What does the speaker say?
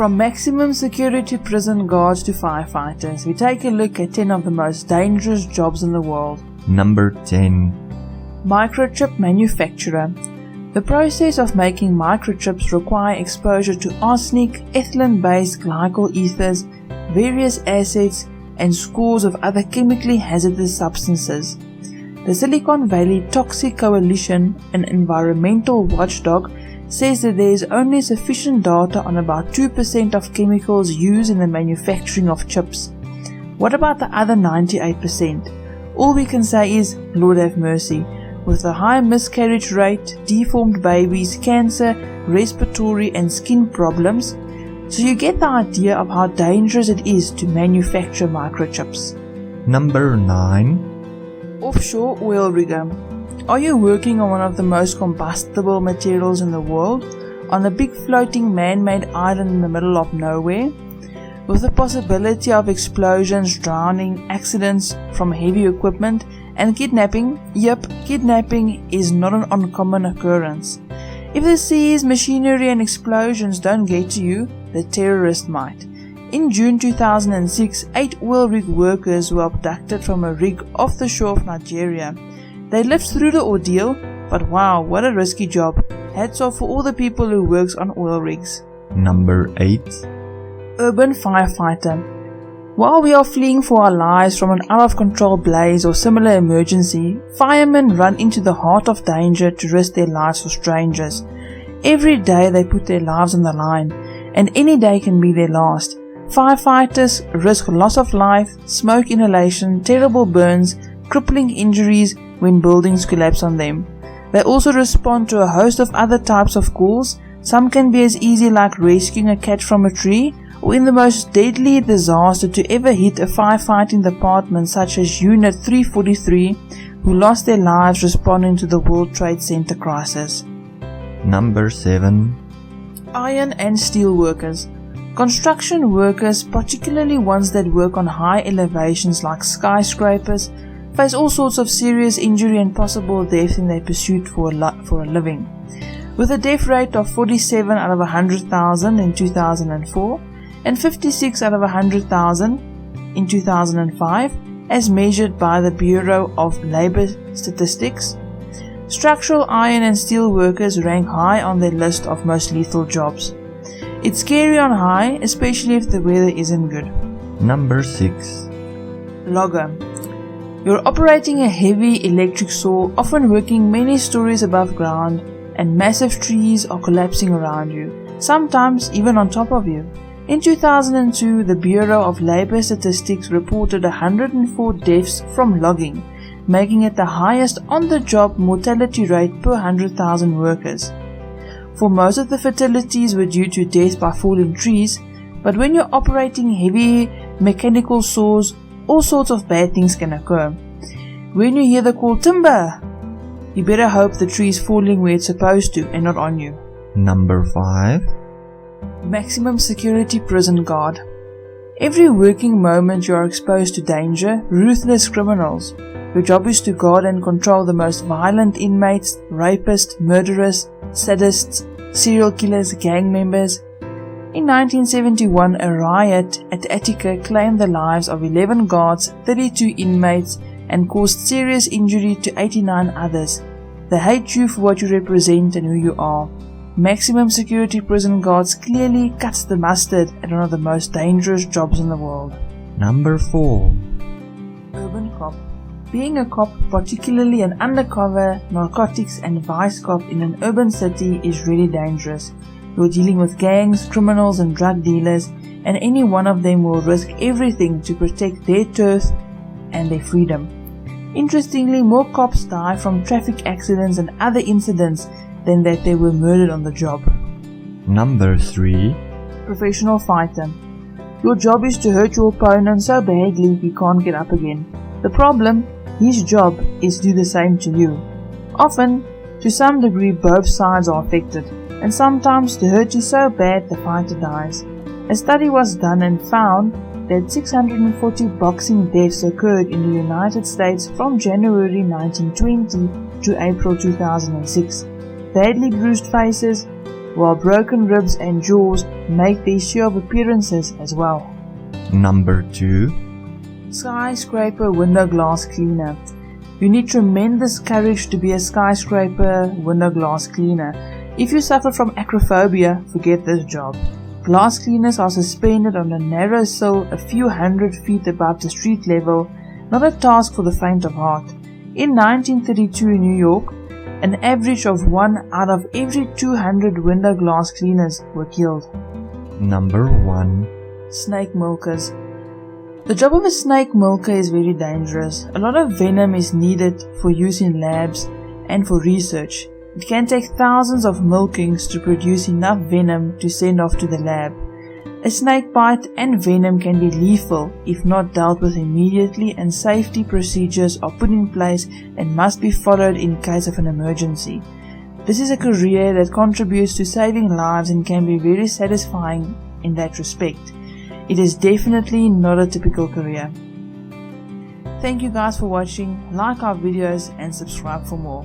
From maximum security prison guards to firefighters, we take a look at 10 of the most dangerous jobs in the world. Number 10. Microchip manufacturer. The process of making microchips require exposure to arsenic, ethylene-based glycol ethers, various acids, and scores of other chemically hazardous substances. The Silicon Valley Toxic Coalition, an environmental watchdog, says that there is only sufficient data on about 2% of chemicals used in the manufacturing of chips. What about the other 98%? All we can say is, Lord have mercy. With the high miscarriage rate, deformed babies, cancer, respiratory and skin problems, so you get the idea of how dangerous it is to manufacture microchips. Number 9. Offshore oil rigger. Are you working on one of the most combustible materials in the world, on a big floating man-made island in the middle of nowhere? With the possibility of explosions, drowning, accidents from heavy equipment, and kidnapping? Yep, kidnapping is not an uncommon occurrence. If the seas, machinery and explosions don't get to you, the terrorist might. In June 2006, 8 oil rig workers were abducted from a rig off the shore of Nigeria. They lived through the ordeal, but wow, what a risky job. Hats off for all the people who works on oil rigs. Number 8. Urban firefighter. While we are fleeing for our lives from an out-of-control blaze or similar emergency, firemen run into the heart of danger to risk their lives for strangers. Every day they put their lives on the line, and any day can be their last. Firefighters risk loss of life, smoke inhalation, terrible burns, crippling injuries when buildings collapse on them. They also respond to a host of other types of calls. Some can be as easy like rescuing a cat from a tree, or in the most deadly disaster to ever hit a firefighting department such as Unit 343, who lost their lives responding to the World Trade Center crisis. Number 7. Iron and steel workers. Construction workers, particularly ones that work on high elevations like skyscrapers, face all sorts of serious injury and possible death in their pursuit for a living. With a death rate of 47 out of 100,000 in 2004, and 56 out of 100,000 in 2005, as measured by the Bureau of Labor Statistics. Structural iron and steel workers rank high on their list of most lethal jobs. It's scary on high, especially if the weather isn't good. Number 6. Logger. You're operating a heavy electric saw, often working many stories above ground, and massive trees are collapsing around you, sometimes even on top of you. In 2002, the Bureau of Labor Statistics reported 104 deaths from logging, making it the highest on-the-job mortality rate per 100,000 workers. For most of the fatalities were due to death by falling trees, but when you're operating heavy mechanical saws, all sorts of bad things can occur. When you hear the call timber, you better hope the tree is falling where it's supposed to and not on you. Number 5. Maximum security prison guard. Every working moment you are exposed to danger, ruthless criminals. Your job is to guard and control the most violent inmates, rapists, murderers, sadists, serial killers, gang members. In 1971, a riot at Attica claimed the lives of 11 guards, 32 inmates, and caused serious injury to 89 others. They hate you for what you represent and who you are. Maximum security prison guards clearly cuts the mustard at one of the most dangerous jobs in the world. Number 4. Urban cop. Being a cop, particularly an undercover, narcotics and vice cop in an urban city, is really dangerous. You're dealing with gangs, criminals and drug dealers, and any one of them will risk everything to protect their turf and their freedom. Interestingly, more cops die from traffic accidents and other incidents than that they were murdered on the job. Number 3. Professional fighter. Your job is to hurt your opponent so badly he can't get up again. The problem, his job is to do the same to you. Often, to some degree, both sides are affected, and sometimes the hurt is so bad the fighter dies. A study was done and found that 640 boxing deaths occurred in the United States from January 1920 to April 2006. Badly bruised faces, while broken ribs and jaws make their share of appearances as well. Number 2. Skyscraper window glass cleaner. You need tremendous courage to be a skyscraper window glass cleaner. If you suffer from acrophobia, forget this job. Glass cleaners are suspended on a narrow sill a few hundred feet above the street level, not a task for the faint of heart. In 1932 in New York, an average of 1 out of every 200 window glass cleaners were killed. Number 1. Snake milkers. The job of a snake milker is very dangerous. A lot of venom is needed for use in labs and for research. It can take thousands of milkings to produce enough venom to send off to the lab. A snake bite and venom can be lethal if not dealt with immediately, and safety procedures are put in place and must be followed in case of an emergency. This is a career that contributes to saving lives and can be very satisfying in that respect. It is definitely not a typical career. Thank you guys for watching, like our videos and subscribe for more.